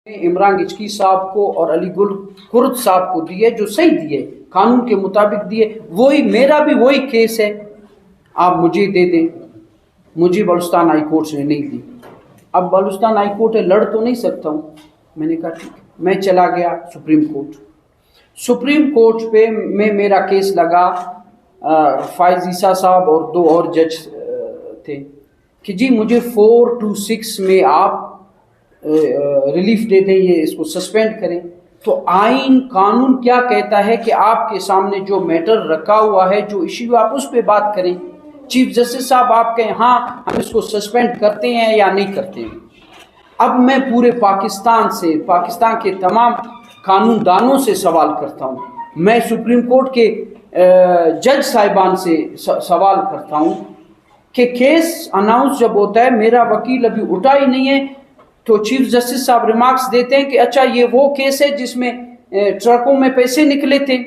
عمران گچکی صاحب کو اور علی گل کرد صاحب کو دیے جو صحیح دیے، قانون کے مطابق دیے، وہی میرا بھی وہی کیس ہے، آپ مجھے دے دیں۔ مجھے بلوچستان ہائی کورٹ نے نہیں دی۔ اب بلوچستان ہائی کورٹ ہے، لڑ تو نہیں سکتا ہوں۔ میں نے کہا ٹھیک ہے، میں چلا گیا سپریم کورٹ۔ سپریم کورٹ پہ میں میرا کیس لگا، فائز عیسیٰ صاحب اور دو اور جج تھے کہ جی مجھے 426 میں آپ ریلیف دے دیں، یہ اس کو سسپینڈ کریں۔ تو آئین قانون کیا کہتا ہے کہ آپ کے سامنے جو میٹر رکھا ہوا ہے، جو ایشو، آپ اس پہ بات کریں۔ چیف جسٹس صاحب آپ کہیں ہاں ہم اس کو سسپینڈ کرتے ہیں یا نہیں کرتے ہیں۔ اب میں پورے پاکستان سے، پاکستان کے تمام قانون دانوں سے سوال کرتا ہوں، میں سپریم کورٹ کے جج صاحبان سے سوال کرتا ہوں کہ کیس اناؤنس جب ہوتا ہے، میرا وکیل ابھی اٹھا ہی نہیں ہے، تو چیف جسٹس صاحب ریمارکس دیتے ہیں کہ اچھا یہ وہ کیس ہے جس میں ٹرکوں میں پیسے نکلے تھے،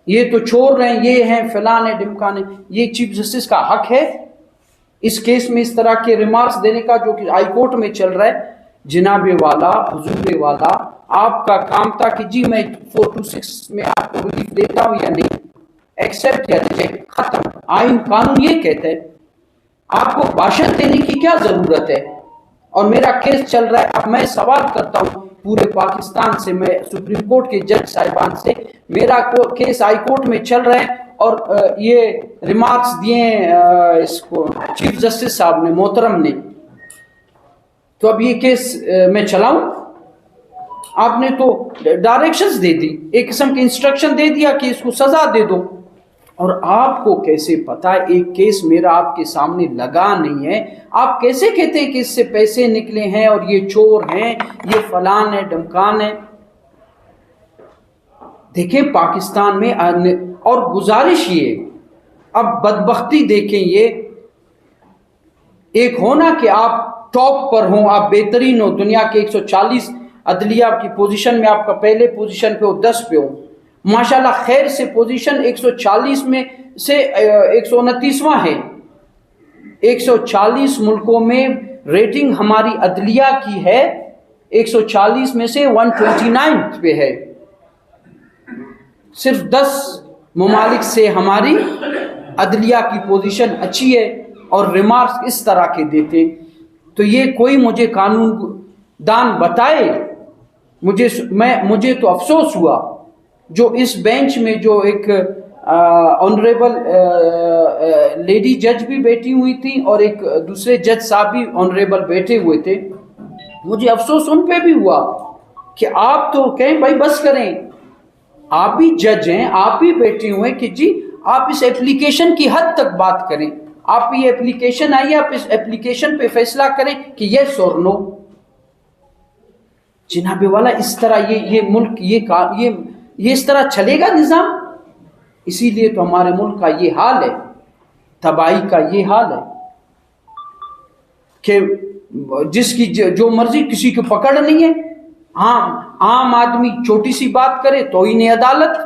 یہ تو چور ہیں، یہ ہیں فلان ہے ڈمکان ہے۔ یہ چیف جسٹس کا حق ہے اس کیس میں اس طرح کے ریمارکس دینے کا جو کہ ہائی کورٹ میں چل رہا ہے؟ جناب والا، حضور والا، آپ کا کام تھا کہ جی میں 426 میں آپ کو ریلیف دیتا ہوں یا نہیں، ایکسپٹ یا ریجیکٹ، ختم۔ آئین قانون یہ کہتا ہے، آپ کو بھاشن دینے کی کیا ضرورت ہے؟ اور میرا کیس چل رہا ہے۔ اب میں سوال کرتا ہوں پورے پاکستان سے، میں سپریم کورٹ کے جج صاحبان سے، میرا کیس ہائی کورٹ میں چل رہا ہے اور یہ ریمارکس دیے اس کو چیف جسٹس صاحب نے، محترم نے، تو اب یہ کیس میں چلاؤں؟ آپ نے تو ڈائریکشنز دے دی، ایک قسم کی انسٹرکشن دے دیا کہ اس کو سزا دے دو، اور آپ کو کیسے پتا ہے ایک کیس میرا آپ کے سامنے لگا نہیں ہے؟ آپ کیسے کہتے ہیں کہ اس سے پیسے نکلے ہیں اور یہ چور ہیں، یہ فلان ہے ڈمکان ہے؟ دیکھیں پاکستان میں، اور گزارش یہ، اب بدبختی دیکھیں، یہ ایک ہونا کہ آپ ٹاپ پر ہوں، آپ بہترین ہو، دنیا کے 140 عدلیہ کی پوزیشن میں آپ کا پہلے پوزیشن پہ ہو، 10 پہ ہو، ماشاءاللہ خیر سے پوزیشن 140 میں سے 129واں ہے۔ 140 ملکوں میں ریٹنگ ہماری عدلیہ کی ہے، 140 میں سے 129 پہ ہے۔ صرف 10 ممالک سے ہماری عدلیہ کی پوزیشن اچھی ہے، اور ریمارکس اس طرح کے دیتے۔ تو یہ کوئی مجھے قانون دان بتائے، مجھے تو افسوس ہوا جو اس بینچ میں جو ایک آنریبل لیڈی جج بھی بیٹھی ہوئی تھی اور ایک دوسرے جج صاحب بھی آنریبل بیٹھے ہوئے تھے، مجھے افسوس ان پہ بھی ہوا کہ آپ تو کہیں بھائی بس کریں، آپ بھی جج ہیں، آپ بھی بیٹھے ہوئے کہ جی آپ اس ایپلیکیشن کی حد تک بات کریں، آپ یہ ایپلیکیشن آئی، آپ اس ایپلیکیشن پہ فیصلہ کریں کہ یس اور نو۔ جناب والا اس طرح یہ ملک یہ اس طرح چلے گا نظام؟ اسی لیے تو ہمارے ملک کا یہ حال ہے، تباہی کا یہ حال ہے کہ جس کی جو مرضی، کسی کو پکڑ نہیں ہے۔ عام آدمی چھوٹی سی بات کرے تو انہیں عدالت،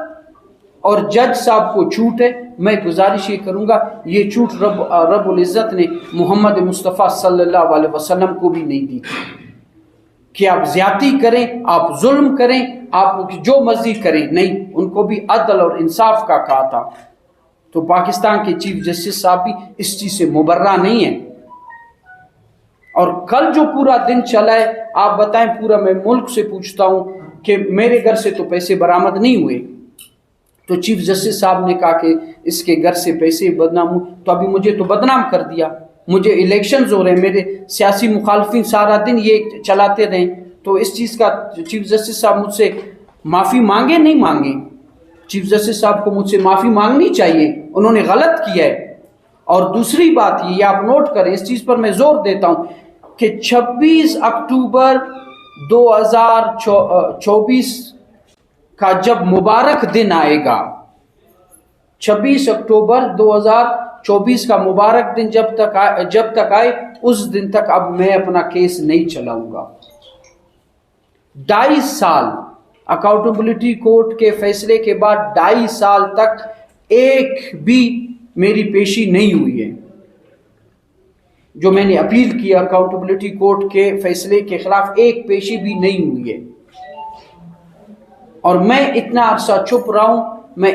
اور جج صاحب کو چھوٹ ہے۔ میں گزارش یہ کروں گا، یہ چھوٹ رب العزت نے محمد مصطفیٰ صلی اللہ علیہ وسلم کو بھی نہیں دی تھی کہ آپ زیادتی کریں، آپ ظلم کریں، آپ جو مرضی کریں، نہیں، ان کو بھی عدل اور انصاف کا کہا تھا۔ تو پاکستان کے چیف جسٹس صاحب بھی اس چیز سے مبرہ نہیں ہیں۔ اور کل جو پورا دن چلا ہے، آپ بتائیں، پورا میں ملک سے پوچھتا ہوں کہ میرے گھر سے تو پیسے برآمد نہیں ہوئے، تو چیف جسٹس صاحب نے کہا کہ اس کے گھر سے پیسے بدنام ہو، تو ابھی مجھے تو بدنام کر دیا، مجھے الیکشنز ہو رہے ہیں، میرے سیاسی مخالفین سارا دن یہ چلاتے رہیں، تو اس چیز کا چیف جسٹس صاحب مجھ سے معافی مانگے نہیں مانگے؟ چیف جسٹس صاحب کو مجھ سے معافی مانگنی چاہیے، انہوں نے غلط کیا ہے۔ اور دوسری بات یہ آپ نوٹ کریں، اس چیز پر میں زور دیتا ہوں کہ 26 اکتوبر 2024 کا جب مبارک دن آئے گا، 26 اکتوبر 2024 کا مبارک دن جب تک آئے، اس دن تک اب میں اپنا کیس نہیں چلاؤں گا۔ 2.5 سال اکاؤنٹیبلٹی کورٹ کے فیصلے کے بعد 2.5 سال تک ایک بھی میری پیشی نہیں ہوئی ہے۔ جو میں نے اپیل کیا اکاؤنٹیبلٹی کورٹ کے فیصلے کے خلاف ایک پیشی بھی نہیں ہوئی ہے. اور میں اتنا عرصہ چپ رہا ہوں، میں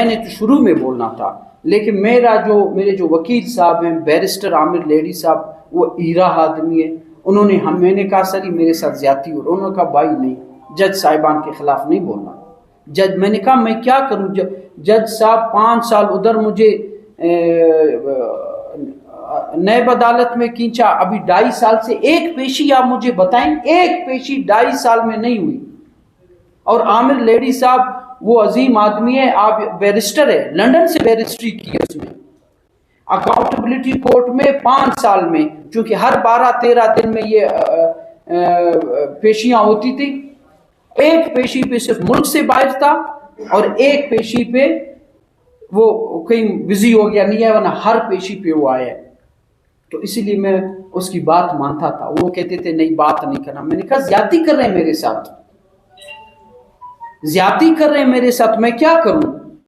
نے تو شروع میں بولنا تھا، لیکن میرے جو وکیل صاحب ہیں بیرسٹر عامر لیڈی صاحب، وہ ایرا آدمی ہے. میں نے کہا سر میرے ساتھ زیادتی ہو، انہوں نے کہا بھائی نہیں، جج صاحبان کے خلاف نہیں بولنا. میں نے کہا میں کیا کروں، جج صاحب 5 سال ادھر مجھے نیب عدالت میں کھینچا، ابھی 2.5 سال سے ایک پیشی آپ مجھے بتائیں، ایک پیشی 2.5 سال میں نہیں ہوئی. اور عامر لیڈی صاحب وہ عظیم آدمی ہے، آپ بیرسٹر ہے، لندن سے بیرسٹری کی ہے اس نے. اکاؤنٹیبلٹی کورٹ میں 5 سال میں، چونکہ ہر 12-13 دن میں یہ پیشیاں ہوتی تھی، ایک پیشی پہ صرف ملک سے باہر تھا اور ایک پیشی پہ وہ کہیں بزی ہو گیا نہیں ہے، ورنہ ہر پیشی پہ وہ آیا ہے. تو اسی لیے میں اس کی بات مانتا تھا. وہ کہتے تھے نہیں بات نہیں کرنا. میں نے کہا زیادتی کر رہے ہیں میرے ساتھ، زیادتی کر رہے ہیں میرے ساتھ، میں کیا کروں؟